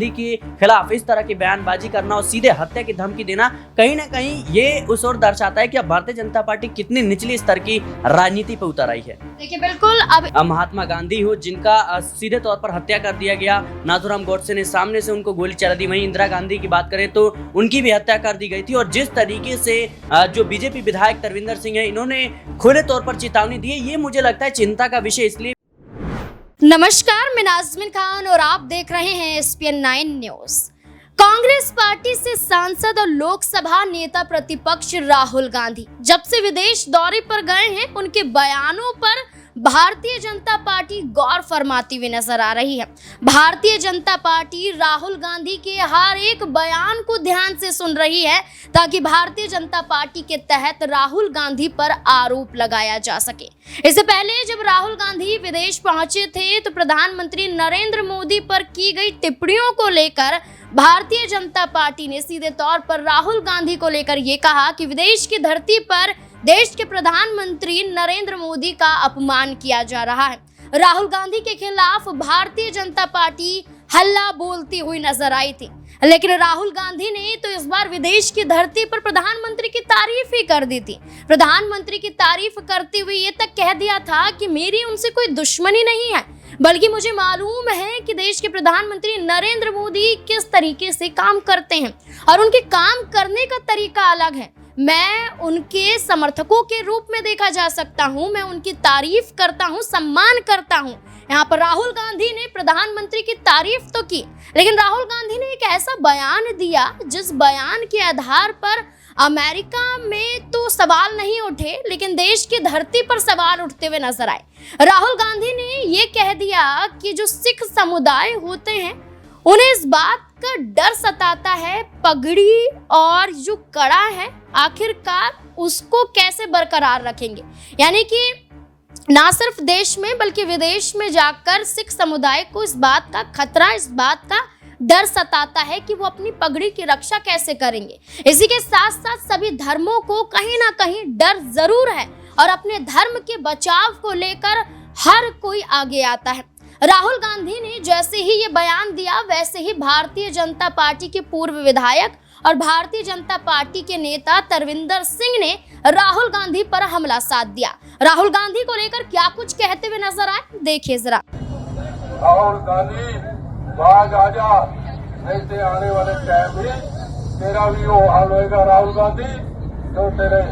गांधी के खिलाफ इस तरह की बयानबाजी करना और सीधे हत्या की धमकी देना कहीं ना कहीं ये उस ओर दर्शाता है कि अब भारतीय जनता पार्टी कितनी निचली स्तर की राजनीति पे उतर आई है। देखिए बिल्कुल, अब महात्मा गांधी हो जिनका सीधे तौर पर हत्या कर दिया गया, नाथूराम गोडसे ने सामने से उनको गोली चला दी। वहीं इंदिरा गांधी की बात करें तो उनकी भी हत्या कर दी गई थी। और जिस तरीके से जो बीजेपी विधायक तरविंदर सिंह है, इन्होंने खुले तौर पर चेतावनी दी है, ये मुझे लगता है चिंता का विषय। इसलिए नमस्कार, मैं नाज़मीन खान और आप देख रहे हैं SPN 9 न्यूज। कांग्रेस पार्टी से सांसद और लोकसभा नेता प्रतिपक्ष राहुल गांधी जब से विदेश दौरे पर गए हैं, उनके बयानों पर भारतीय जनता पार्टी गौर फरमाती हुई नजर आ रही है। भारतीय जनता पार्टी राहुल गांधी के हर एक बयान को ध्यान से सुन रही है ताकि भारतीय जनता पार्टी के तहत राहुल गांधी पर आरोप लगाया जा सके। इससे पहले जब राहुल गांधी विदेश पहुंचे थे तो प्रधानमंत्री नरेंद्र मोदी पर की गई टिप्पणियों को लेकर भारतीय जनता पार्टी ने सीधे तौर पर राहुल गांधी को लेकर ये कहा कि विदेश की धरती पर देश के प्रधानमंत्री नरेंद्र मोदी का अपमान किया जा रहा है। राहुल गांधी के खिलाफ भारतीय जनता पार्टी हल्ला बोलती हुई नजर आई थी, लेकिन राहुल गांधी ने तो इस बार विदेश की धरती पर प्रधानमंत्री की तारीफ ही कर दी थी। प्रधानमंत्री की तारीफ करते हुए ये तक कह दिया था कि मेरी उनसे कोई दुश्मनी नहीं है, बल्कि मुझे मालूम है कि देश के प्रधानमंत्री नरेंद्र मोदी किस तरीके से काम करते हैं और उनके काम करने का तरीका अलग है। मैं उनके समर्थकों के रूप में देखा जा सकता हूं, मैं उनकी तारीफ करता हूं, सम्मान करता हूं। यहाँ पर राहुल गांधी ने प्रधानमंत्री की तारीफ तो की, लेकिन राहुल गांधी ने एक ऐसा बयान दिया जिस बयान के आधार पर अमेरिका में तो सवाल नहीं उठे, लेकिन देश की धरती पर सवाल उठते हुए नजर आए। राहुल गांधी ने ये कह दिया कि जो सिख समुदाय होते हैं उन्हें इस बात का डर सताता है, पगड़ी और जो कड़ा है आखिरकार उसको कैसे बरकरार रखेंगे। यानी कि ना सिर्फ देश में बल्कि विदेश में जाकर सिख समुदाय को इस बात का खतरा, इस बात का डर सताता है कि वो अपनी पगड़ी की रक्षा कैसे करेंगे। इसी के साथ साथ सभी धर्मों को कहीं ना कहीं डर जरूर है और अपने धर्म के बचाव को लेकर हर कोई आगे आता है। राहुल गांधी ने जैसे ही ये बयान दिया, वैसे ही भारतीय जनता पार्टी के पूर्व विधायक और भारतीय जनता पार्टी के नेता तरविंदर सिंह ने राहुल गांधी पर हमला साध दिया। राहुल गांधी को लेकर क्या कुछ कहते हुए नजर आए, देखिए जरा। राहुल गांधी बाज आजा, ऐसे आने वाले टाइम में तेरा भी वो हाल होएगा राहुल गांधी जो तेरे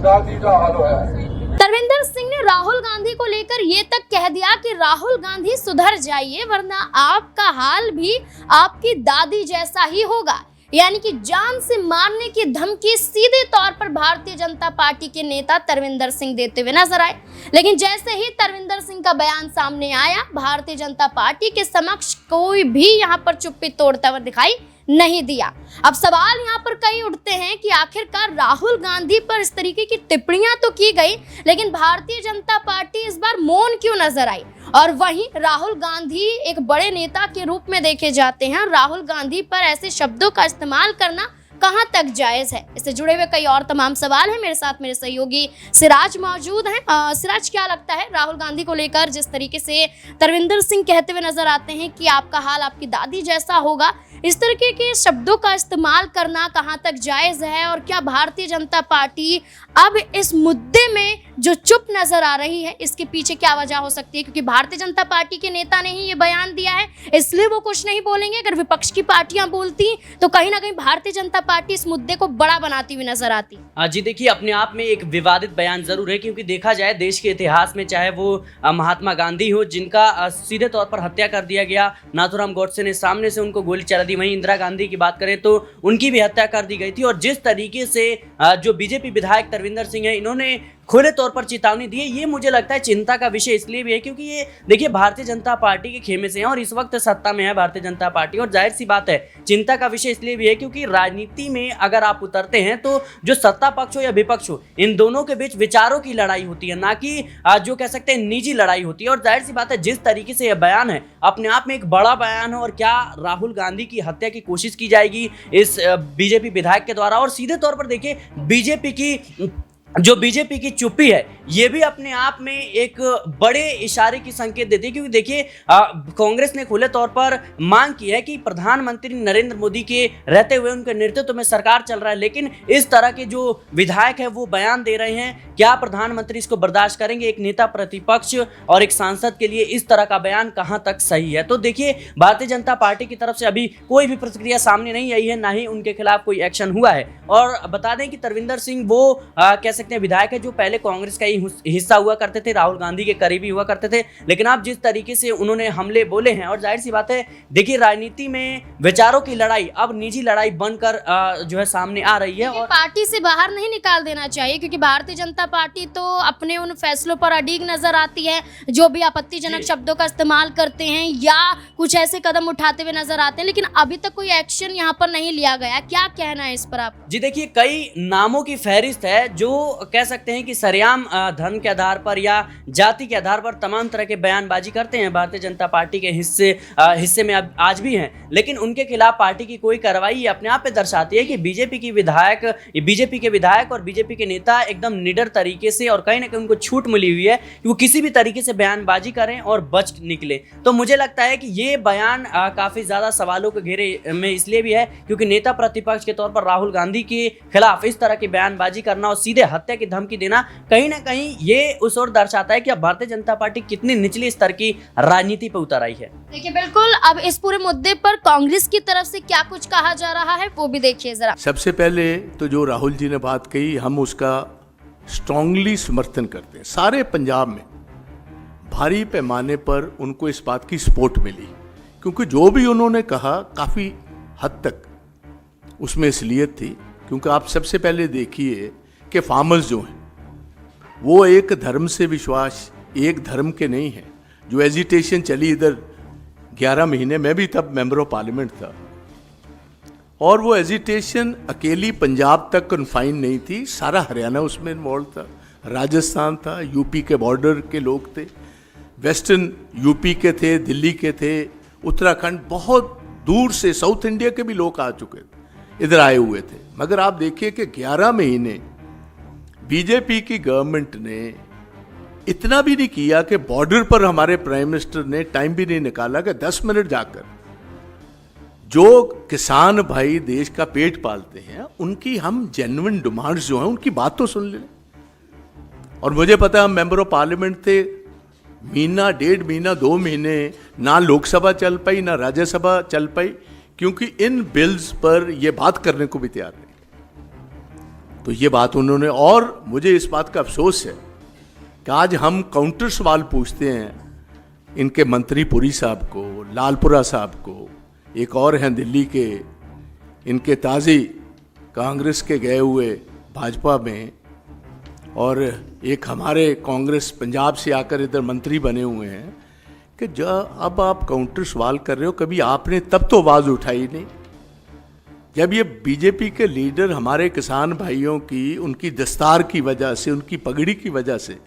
दादी का हाल है। तरविंदर सिंह ने राहुल गांधी को लेकर ये तक कह दिया कि राहुल गांधी सुधर जाइए वरना आपका हाल भी आपकी दादी जैसा ही होगा। यानी कि जान से मारने की धमकी सीधे तौर पर भारतीय जनता पार्टी के नेता तरविंदर सिंह देते हुए नजर आए। लेकिन जैसे ही तरविंदर सिंह का बयान सामने आया, भारतीय जनता पार्टी के समक्ष कोई भी यहाँ पर चुप्पी तोड़ता हुआ दिखाई नहीं दिया। अब सवाल यहाँ पर कई उठते हैं कि आखिरकार राहुल गांधी पर इस तरीके की टिप्पणियां तो की गई, लेकिन भारतीय जनता पार्टी इस बार मौन क्यों नजर आई। और वहीं राहुल गांधी एक बड़े नेता के रूप में देखे जाते हैं, राहुल गांधी पर ऐसे शब्दों का इस्तेमाल करना कहां तक जायज है। इससे जुड़े हुए कई और तमाम सवाल हैं। मेरे साथ मेरे सहयोगी सिराज मौजूद हैं। सिराज, क्या लगता है राहुल गांधी को लेकर जिस तरीके से तरविंदर सिंह कहते हुए नजर आते हैं कि आपका हाल आपकी दादी जैसा होगा, इस तरीके के शब्दों का इस्तेमाल करना कहां तक जायज है और क्या भारतीय जनता पार्टी अब इस मुद्दे में जो चुप नजर आ रही है इसके पीछे क्या वजह हो सकती है? क्योंकि भारतीय जनता पार्टी के नेता ने ही ये बयान दिया है, इसलिए वो कुछ नहीं बोलेंगे। अगर विपक्ष की पार्टियां बोलती तो कहीं ना कहीं भारतीय जनता पार्टी इस मुद्दे को बड़ा बनाती हुई नजर आती। जी देखिए, अपने आप में एक विवादित बयान जरूर है, क्योंकि देखा जाए देश के इतिहास में चाहे वो महात्मा गांधी हो जिनका सीधे तौर पर हत्या कर दिया गया, नाथूराम गोडसे ने सामने से उनको गोली चला दी। वहीं इंदिरा गांधी की बात करें तो उनकी भी हत्या कर दी गई थी। और जिस तरीके से जो बीजेपी विधायक तरविंदर सिंह है, इन्होंने खुले तौर पर चेतावनी दी है, ये मुझे लगता है चिंता का विषय इसलिए भी है क्योंकि ये देखिए भारतीय जनता पार्टी के खेमे से हैं और इस वक्त सत्ता में है भारतीय जनता पार्टी। और जाहिर सी बात है चिंता का विषय इसलिए भी है क्योंकि राजनीति में अगर आप उतरते हैं तो जो सत्ता पक्ष हो या विपक्ष हो, इन दोनों के बीच विचारों की लड़ाई होती है, ना कि जो कह सकते हैं निजी लड़ाई होती है। और जाहिर सी बात है जिस तरीके से यह बयान है अपने आप में एक बड़ा बयान है। और क्या राहुल गांधी की हत्या की कोशिश की जाएगी इस बीजेपी विधायक के द्वारा? और सीधे तौर पर देखिए बीजेपी की जो बीजेपी की चुप्पी है ये भी अपने आप में एक बड़े इशारे की संकेत देती है, क्योंकि देखिए कांग्रेस ने खुले तौर पर मांग की है कि प्रधानमंत्री नरेंद्र मोदी के रहते हुए उनके नेतृत्व में सरकार चल रहा है, लेकिन इस तरह के जो विधायक है वो बयान दे रहे हैं, क्या प्रधानमंत्री इसको बर्दाश्त करेंगे? एक नेता प्रतिपक्ष और एक सांसद के लिए इस तरह का बयान कहां तक सही है? तो देखिए भारतीय जनता पार्टी की तरफ से अभी कोई भी प्रतिक्रिया सामने नहीं आई है, ना ही उनके खिलाफ कोई एक्शन हुआ है। और बता दें कि तरविंदर सिंह वो कह सकते हैं विधायक है जो पहले कांग्रेस का ही हिस्सा हुआ करते थे, राहुल गांधी के करीबी हुआ करते थे, लेकिन अब जिस तरीके से उन्होंने हमले बोले हैं, और जाहिर सी बात है देखिए राजनीति में विचारों की लड़ाई अब निजी लड़ाई बनकर जो है सामने आ रही है। और पार्टी से बाहर नहीं निकाल देना चाहिए, क्योंकि भारतीय जनता पार्टी तो अपने उन फैसलों पर अडिग नजर आती है जो भी आपत्तिजनक शब्दों का इस्तेमाल करते हैं या कुछ ऐसे कदम उठाते हुए नजर आते हैं, लेकिन अभी तक कोई एक्शन यहाँ पर नहीं लिया गया। क्या कहना है इस पर आप? जी देखिए कई नामों की फहरिस्त है जो कह सकते हैं कि सरेआम धर्म के आधार पर या जाति के आधार पर तमाम तरह के बयानबाजी करते हैं, भारतीय जनता पार्टी के हिस्से में अब आज भी हैं, लेकिन उनके खिलाफ पार्टी की कोई कार्रवाई अपने आप पे दर्शाती है कि बीजेपी के विधायक और बीजेपी के नेता एकदम निडर तरीके से और कहीं ना कहीं उनको छूट मिली हुई है कि वो किसी भी तरीके से बयानबाजी करें और बच निकले। तो मुझे लगता है कि ये बयान काफी ज्यादा सवालों के घेरे में इसलिए भी है क्योंकि नेता प्रतिपक्ष के तौर पर राहुल गांधी के खिलाफ इस तरह की बयानबाजी करना और सीधे हत्या की धमकी देना कहीं ना कहीं ये उस ओर दर्शाता है कि अब भारतीय जनता पार्टी कितनी निचली स्तर की राजनीति पर उतर आई है। देखिए बिल्कुल, अब इस पूरे मुद्दे पर कांग्रेस की तरफ से क्या कुछ कहा जा रहा है वो भी देखिए जरा। सबसे पहले तो जो राहुल जी ने बात कही हम उसका स्ट्रांगली समर्थन करते हैं। सारे पंजाब में भारी पैमाने पर उनको इस बात की सपोर्ट मिली, क्योंकि जो भी उन्होंने कहा काफ़ी हद तक उसमें असलियत थी। क्योंकि आप सबसे पहले देखिए कि फार्मर्स जो हैं वो एक धर्म से विश्वास, एक धर्म के नहीं हैं। जो एजिटेशन चली इधर 11 महीने, मैं भी तब मेंबर ऑफ पार्लियामेंट था, और वो एजिटेशन अकेली पंजाब तक कन्फाइन नहीं थी, सारा हरियाणा उसमें इन्वॉल्व था, राजस्थान था, यूपी के बॉर्डर के लोग थे, वेस्टर्न यूपी के थे, दिल्ली के थे, उत्तराखंड, बहुत दूर से साउथ इंडिया के भी लोग आ चुके थे, इधर आए हुए थे। मगर आप देखिए कि 11 महीने बीजेपी की गवर्नमेंट ने इतना भी नहीं किया कि बॉर्डर पर हमारे प्राइम मिनिस्टर ने टाइम भी नहीं निकाला कि 10 मिनट जाकर जो किसान भाई देश का पेट पालते हैं उनकी हम जेन्युइन डिमांड्स जो हैं उनकी बात तो सुन लें। और मुझे पता है हम मेंबर ऑफ पार्लियामेंट थे, महीना, 1.5 महीना, 2 महीने ना लोकसभा चल पाई ना राज्यसभा चल पाई, क्योंकि इन बिल्स पर यह बात करने को भी तैयार नहीं। तो ये बात उन्होंने, और मुझे इस बात का अफसोस है कि आज हम काउंटर सवाल पूछते हैं इनके मंत्री पुरी साहब को, लालपुरा साहब को, एक और हैं दिल्ली के, इनके ताजी कांग्रेस के गए हुए भाजपा में, और एक हमारे कांग्रेस पंजाब से आकर इधर मंत्री बने हुए हैं, कि जब अब आप काउंटर सवाल कर रहे हो, कभी आपने तब तो आवाज़ उठाई नहीं जब ये बीजेपी के लीडर हमारे किसान भाइयों की, उनकी दस्तार की वजह से, उनकी पगड़ी की वजह से,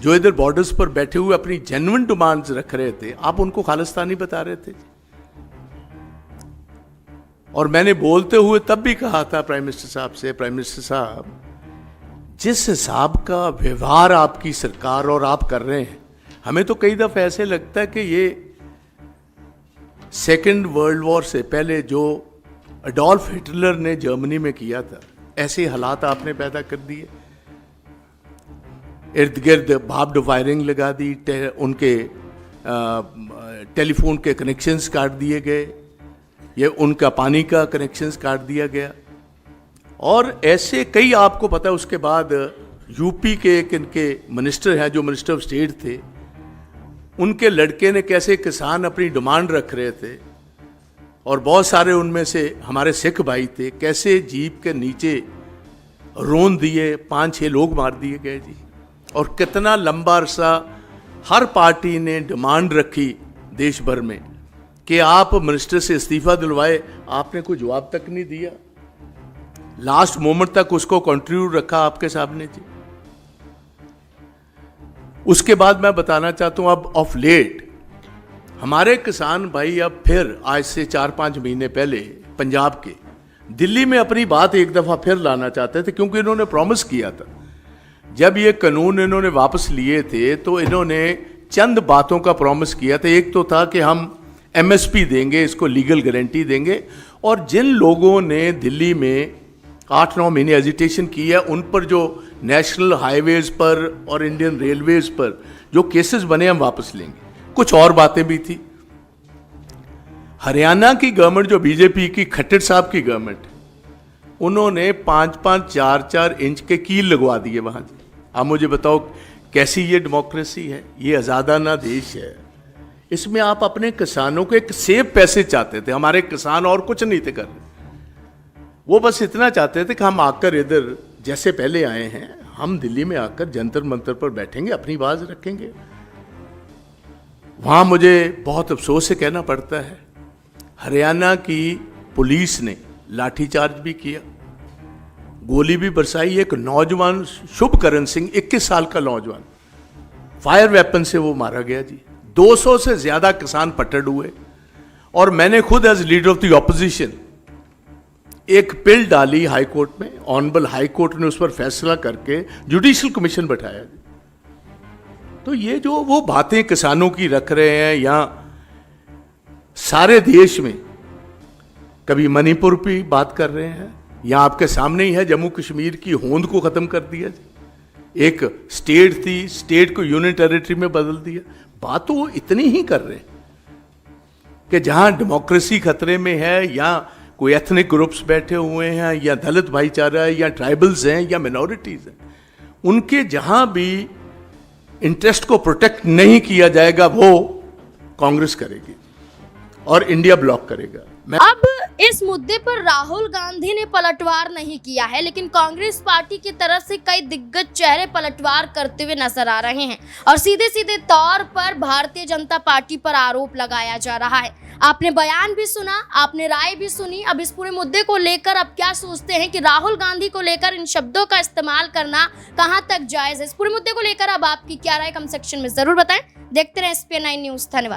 जो इधर बॉर्डर्स पर बैठे हुए अपनी जेन्युइन डिमांड्स रख रहे थे, आप उनको खालिस्तानी बता रहे थे। और मैंने बोलते हुए तब भी कहा था प्राइम मिनिस्टर साहब से, प्राइम मिनिस्टर साहब जिस हिसाब का व्यवहार आपकी सरकार और आप कर रहे हैं, हमें तो कई दफे ऐसे लगता है कि ये सेकेंड वर्ल्ड वॉर से पहले जो एडोल्फ हिटलर ने जर्मनी में किया था, ऐसे हालात आपने पैदा कर दिए। इर्द गिर्द बार्ब्ड वायरिंग लगा दी, उनके टेलीफोन के कनेक्शंस काट दिए गए, ये उनका पानी का कनेक्शंस काट दिया गया, और ऐसे कई आपको पता है। उसके बाद यूपी के एक इनके मिनिस्टर हैं जो मिनिस्टर ऑफ स्टेट थे, उनके लड़के ने कैसे किसान अपनी डिमांड रख रहे थे, और बहुत सारे उनमें से हमारे सिख भाई थे, कैसे जीप के नीचे रोन दिए, 5-6 लोग मार दिए गए जी। और कितना लंबा अरसा हर पार्टी ने डिमांड रखी देश भर में कि आप मिनिस्टर से इस्तीफा दिलवाए, आपने कोई जवाब तक नहीं दिया, लास्ट मोमेंट तक उसको कंटिन्यू रखा आपके सामने जी। उसके बाद मैं बताना चाहता हूं, अब ऑफ लेट हमारे किसान भाई अब फिर आज से 4-5 महीने पहले पंजाब के दिल्ली में अपनी बात एक दफ़ा फिर लाना चाहते थे, क्योंकि इन्होंने प्रॉमिस किया था जब ये कानून इन्होंने वापस लिए थे तो इन्होंने चंद बातों का प्रॉमिस किया था। एक तो था कि हम एमएसपी देंगे, इसको लीगल गारंटी देंगे, और जिन लोगों ने दिल्ली में 8-9 महीने एजिटेशन की है उन पर जो नेशनल हाईवेज पर और इंडियन रेलवेज पर जो केसेस बने हम वापस लेंगे। कुछ और बातें भी थी। हरियाणा की गवर्नमेंट जो बीजेपी की खट्टर साहब की गवर्नमेंट, उन्होंने 5-5, 4-4 इंच के कील लगवा दिए वहां। आप मुझे बताओ कैसी ये डेमोक्रेसी है? ये आजादाना देश है। इसमें आप अपने किसानों को एक सेब पैसे चाहते थे। हमारे किसान और कुछ नहीं थे कर रहे, वो बस इतना चाहते थे कि हम आकर इधर जैसे पहले आए हैं, हम दिल्ली में आकर जंतर मंतर पर बैठेंगे, अपनी आवाज रखेंगे। वहां मुझे बहुत अफसोस से कहना पड़ता है, हरियाणा की पुलिस ने लाठीचार्ज भी किया, गोली भी बरसाई। एक नौजवान शुभकरण सिंह 21 साल का नौजवान फायर वेपन से वो मारा गया जी। 200 से ज्यादा किसान पटड़ हुए। और मैंने खुद as leader of the opposition एक बिल डाली हाई कोर्ट में, ऑनरेबल हाई कोर्ट ने उस पर फैसला करके जुडिशियल कमीशन बैठाया। तो ये जो वो बातें किसानों की रख रहे हैं, यहाँ सारे देश में कभी मणिपुर की बात कर रहे हैं, यहाँ आपके सामने ही है जम्मू कश्मीर की होंद को खत्म कर दिया। एक स्टेट थी, स्टेट को यूनियन टेरिटरी में बदल दिया। बात तो वो इतनी ही कर रहे हैं कि जहां डेमोक्रेसी खतरे में है, या कोई एथनिक ग्रुप्स बैठे हुए हैं, या दलित भाईचारा है, या ट्राइबल्स हैं, या मिनॉरिटीज हैं, उनके जहां भी इंटरेस्ट को प्रोटेक्ट नहीं किया जाएगा वो कांग्रेस करेगी और इंडिया ब्लॉक करेगा। अब इस मुद्दे पर राहुल गांधी ने पलटवार नहीं किया है, लेकिन कांग्रेस पार्टी की तरफ से कई दिग्गज चेहरे पलटवार करते हुए नजर आ रहे हैं और सीधे सीधे तौर पर भारतीय जनता पार्टी पर आरोप लगाया जा रहा है। आपने बयान भी सुना, आपने राय भी सुनी। अब इस पूरे मुद्दे को लेकर अब क्या सोचते हैं कि राहुल गांधी को लेकर इन शब्दों का इस्तेमाल करना कहां तक जायज है? इस पूरे मुद्दे को लेकर अब आपकी क्या राय कमेंट सेक्शन में जरूर बताएं। देखते रहें SPN9 न्यूज। धन्यवाद।